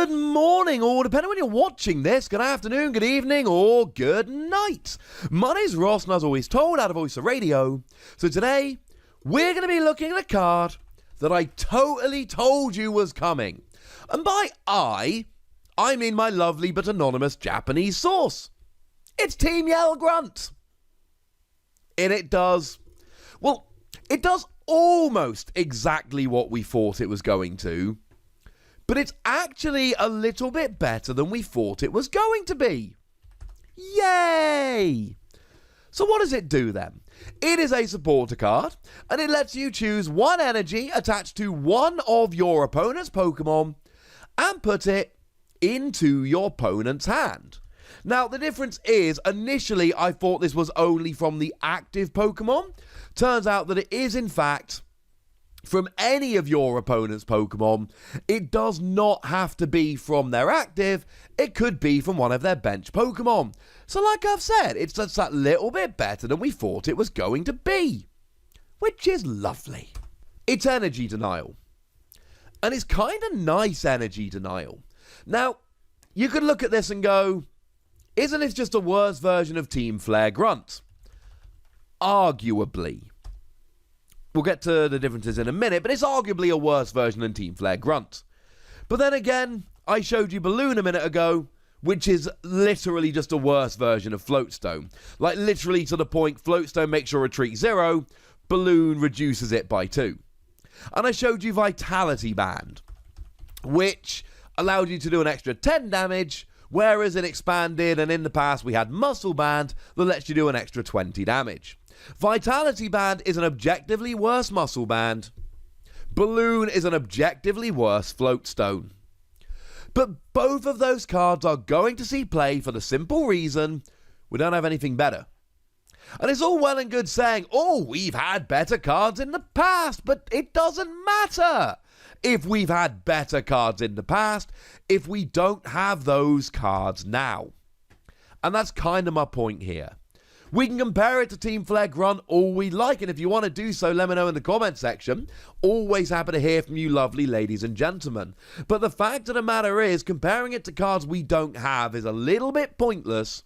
Good morning, or depending on when you're watching this, good afternoon, good evening, or good night. My name's Ross, and as always told, out of Voice of Radio. So today, we're going to be looking at a card that I totally told you was coming. And by I mean my lovely but anonymous Japanese source. It's Team Yell Grunt. And it does almost exactly what we thought it was going to. But it's actually a little bit better than we thought it was going to be. Yay! So what does it do then? It is a supporter card, and it lets you choose one energy attached to one of your opponent's Pokemon and put it into your opponent's hand. Now, the difference is, initially I thought this was only from the active Pokemon. Turns out that it is, in fact, from any of your opponent's Pokemon. It does not have to be from their active, it could be from one of their bench Pokemon. So like I've said, it's just that little bit better than we thought it was going to be, which is lovely. It's energy denial, and it's kind of nice energy denial. Now, you could look at this and go, isn't this just a worse version of Team Flare Grunt? Arguably. We'll get to the differences in a minute, but it's arguably a worse version than Team Flare Grunt. But then again, I showed you Balloon a minute ago, which is literally just a worse version of Floatstone. Like, literally to the point, Floatstone makes your retreat 0, Balloon reduces it by 2. And I showed you Vitality Band, which allowed you to do an extra 10 damage, whereas it expanded, and in the past we had Muscle Band that lets you do an extra 20 damage. Vitality Band is an objectively worse Muscle Band. Balloon is an objectively worse Floatstone. But both of those cards are going to see play for the simple reason we don't have anything better. And it's all well and good saying, oh, we've had better cards in the past, but it doesn't matter if we've had better cards in the past if we don't have those cards now. And that's kind of my point here. We can compare it to Team Flare Grunt all we like, and if you want to do so, let me know in the comment section. Always happy to hear from you lovely ladies and gentlemen. But the fact of the matter is, comparing it to cards we don't have is a little bit pointless,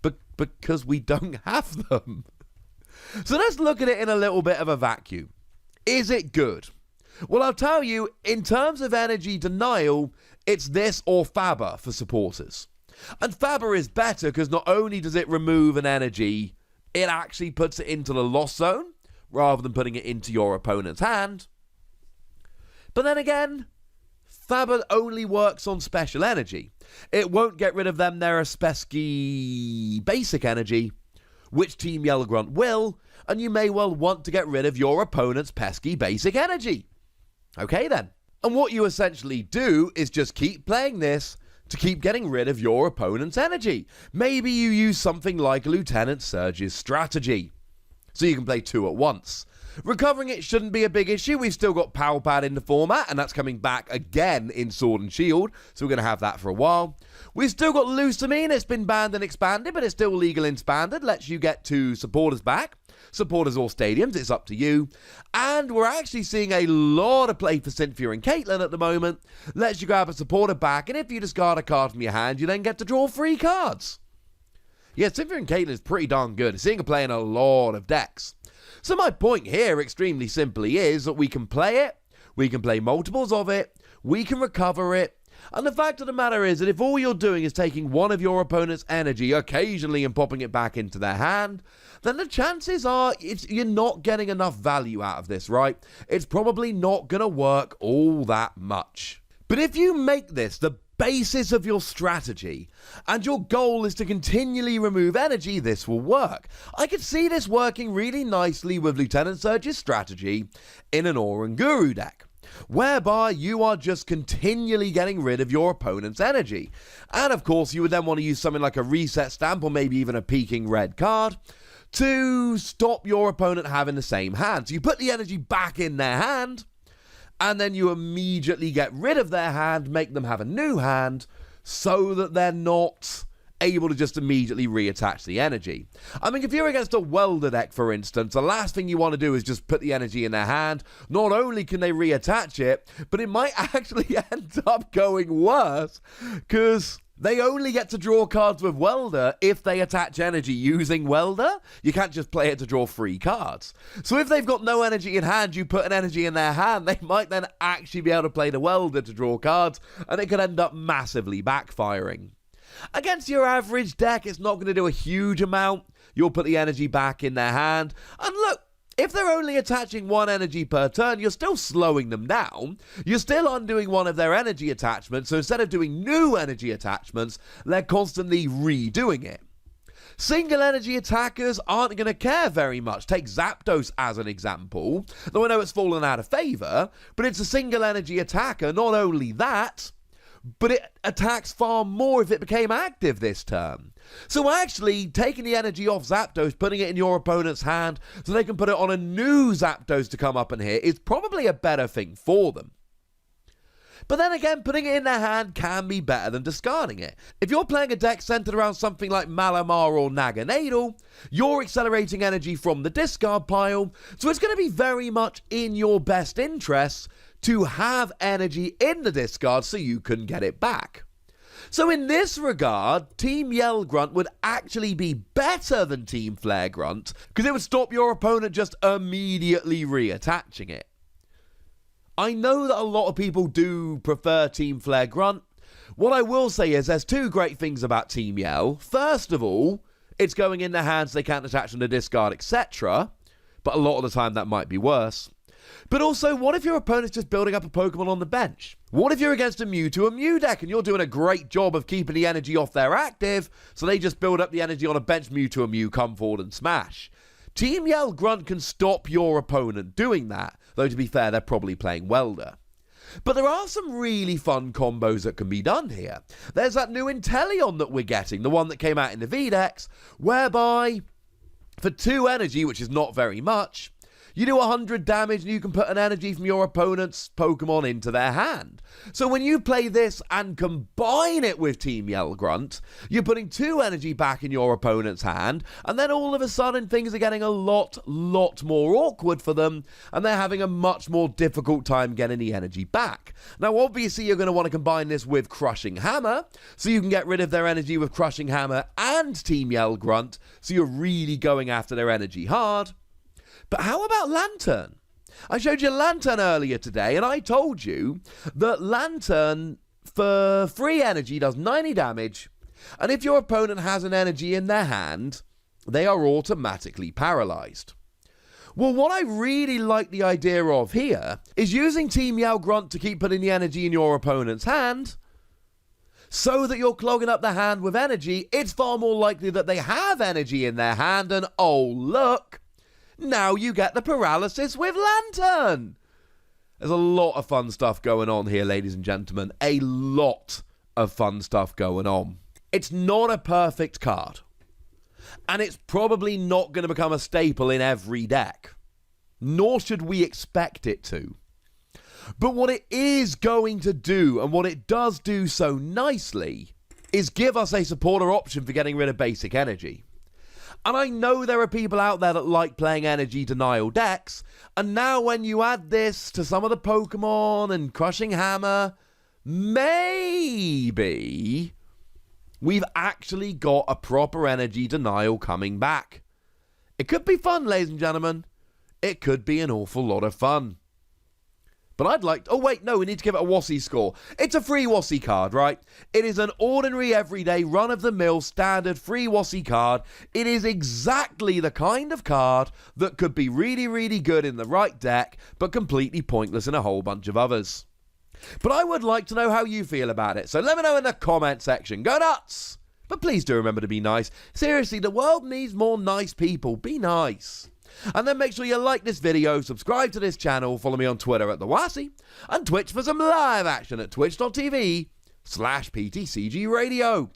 because we don't have them. So let's look at it in a little bit of a vacuum. Is it good? Well, I'll tell you, in terms of energy denial, it's this or Faber for supporters. And Faber is better because not only does it remove an energy, it actually puts it into the loss zone rather than putting it into your opponent's hand. But then again, Faber only works on special energy. It won't get rid of them their pesky basic energy, which Team Yell Grunt will, and you may well want to get rid of your opponent's pesky basic energy. Okay then. And what you essentially do is just keep playing this to keep getting rid of your opponent's energy. Maybe you use something like Lieutenant Surge's strategy, so you can play 2 at once. Recovering it shouldn't be a big issue. We've still got Power Pad in the format, and that's coming back again in Sword and Shield, so we're going to have that for a while. We've still got Lusamine. It's been banned and expanded, but it's still legal and expanded. Lets you get 2 supporters back. Supporters or stadiums, it's up to you. And we're actually seeing a lot of play for Cynthia and Caitlin at the moment. Lets you grab a supporter back, and if you discard a card from your hand, you then get to draw 3 cards. Yeah, Cynthia and Caitlin is pretty darn good. Seeing her play in a lot of decks. So my point here, extremely simply, is that we can play it, we can play multiples of it, we can recover it, and the fact of the matter is that if all you're doing is taking one of your opponent's energy occasionally and popping it back into their hand, then the chances are you're not getting enough value out of this, right? It's probably not going to work all that much. But if you make this the basis of your strategy, and your goal is to continually remove energy, this will work. I could see this working really nicely with Lieutenant Surge's strategy in an Oranguru deck, whereby you are just continually getting rid of your opponent's energy. And of course, you would then want to use something like a reset stamp or maybe even a peeking red card to stop your opponent having the same hand. So you put the energy back in their hand, and then you immediately get rid of their hand, make them have a new hand, so that they're not able to just immediately reattach the energy. I mean, if you're against a welder deck, for instance, the last thing you want to do is just put the energy in their hand. Not only can they reattach it, but it might actually end up going worse, because they only get to draw cards with Welder if they attach energy using Welder. You can't just play it to draw free cards. So if they've got no energy in hand, you put an energy in their hand, they might then actually be able to play the Welder to draw cards, and it could end up massively backfiring. Against your average deck, it's not going to do a huge amount. You'll put the energy back in their hand. And look, if they're only attaching one energy per turn, you're still slowing them down. You're still undoing one of their energy attachments, so instead of doing new energy attachments, they're constantly redoing it. Single energy attackers aren't going to care very much. Take Zapdos as an example, though I know it's fallen out of favour, but it's a single energy attacker. Not only that, but it attacks far more if it became active this turn. So actually, taking the energy off Zapdos, putting it in your opponent's hand so they can put it on a new Zapdos to come up and hit is probably a better thing for them. But then again, putting it in their hand can be better than discarding it. If you're playing a deck centered around something like Malamar or Naganadel, you're accelerating energy from the discard pile, so it's going to be very much in your best interests to have energy in the discard so you can get it back. So in this regard, Team Yell Grunt would actually be better than Team Flare Grunt, because it would stop your opponent just immediately reattaching it. I know that a lot of people do prefer Team Flare Grunt. What I will say is there's two great things about Team Yell. First of all, it's going in their hands, they can't attach them to discard, etc. But a lot of the time that might be worse. But also, what if your opponent's just building up a Pokemon on the bench? What if you're against a Mew deck and you're doing a great job of keeping the energy off their active, so they just build up the energy on a bench Mew, come forward and smash? Team Yell Grunt can stop your opponent doing that, though to be fair, they're probably playing Welder. But there are some really fun combos that can be done here. There's that new Inteleon that we're getting, the one that came out in the V-Decks, whereby for 2 energy, which is not very much, you do 100 damage and you can put an energy from your opponent's Pokemon into their hand. So when you play this and combine it with Team Yell Grunt, you're putting 2 energy back in your opponent's hand, and then all of a sudden things are getting a lot more awkward for them, and they're having a much more difficult time getting the energy back. Now obviously you're going to want to combine this with Crushing Hammer, so you can get rid of their energy with Crushing Hammer and Team Yell Grunt, so you're really going after their energy hard. But how about Lantern? I showed you Lantern earlier today, and I told you that Lantern for free energy does 90 damage, and if your opponent has an energy in their hand, they are automatically paralyzed. Well, what I really like the idea of here is using Team Yell Grunt to keep putting the energy in your opponent's hand, so that you're clogging up the hand with energy. It's far more likely that they have energy in their hand, and oh look, now you get the paralysis with Lantern. There's a lot of fun stuff going on here, ladies and gentlemen. A lot of fun stuff going on. It's not a perfect card, and it's probably not going to become a staple in every deck, nor should we expect it to. But what it is going to do, and what it does do so nicely, is give us a supporter option for getting rid of basic energy. And I know there are people out there that like playing energy denial decks, and now when you add this to some of the Pokemon and Crushing Hammer, maybe we've actually got a proper energy denial coming back. It could be fun, ladies and gentlemen. It could be an awful lot of fun. But I'd like to... Oh, wait, no, we need to give it a WotC score. It's a free WotC card, right? It is an ordinary, everyday, run-of-the-mill, standard free WotC card. It is exactly the kind of card that could be really, really good in the right deck, but completely pointless in a whole bunch of others. But I would like to know how you feel about it, so let me know in the comment section. Go nuts! But please do remember to be nice. Seriously, the world needs more nice people. Be nice. And then make sure you like this video, subscribe to this channel, follow me on Twitter at TheWassy, and Twitch for some live action at twitch.tv/PTCGRadio.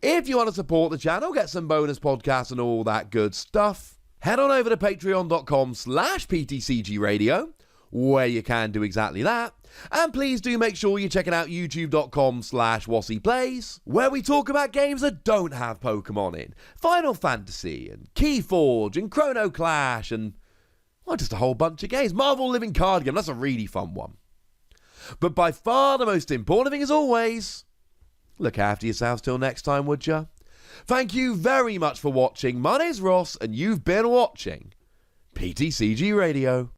If you want to support the channel, get some bonus podcasts and all that good stuff, head on over to patreon.com/PTCGRadio, where you can do exactly that. And please do make sure you're checking out youtube.com/WassiePlays, where we talk about games that don't have Pokemon in. Final Fantasy, and Keyforge, and Chrono Clash, and well, just a whole bunch of games. Marvel Living Card Game, that's a really fun one. But by far the most important thing, as always, look after yourselves till next time, would ya? Thank you very much for watching. My name's Ross, and you've been watching PTCG Radio.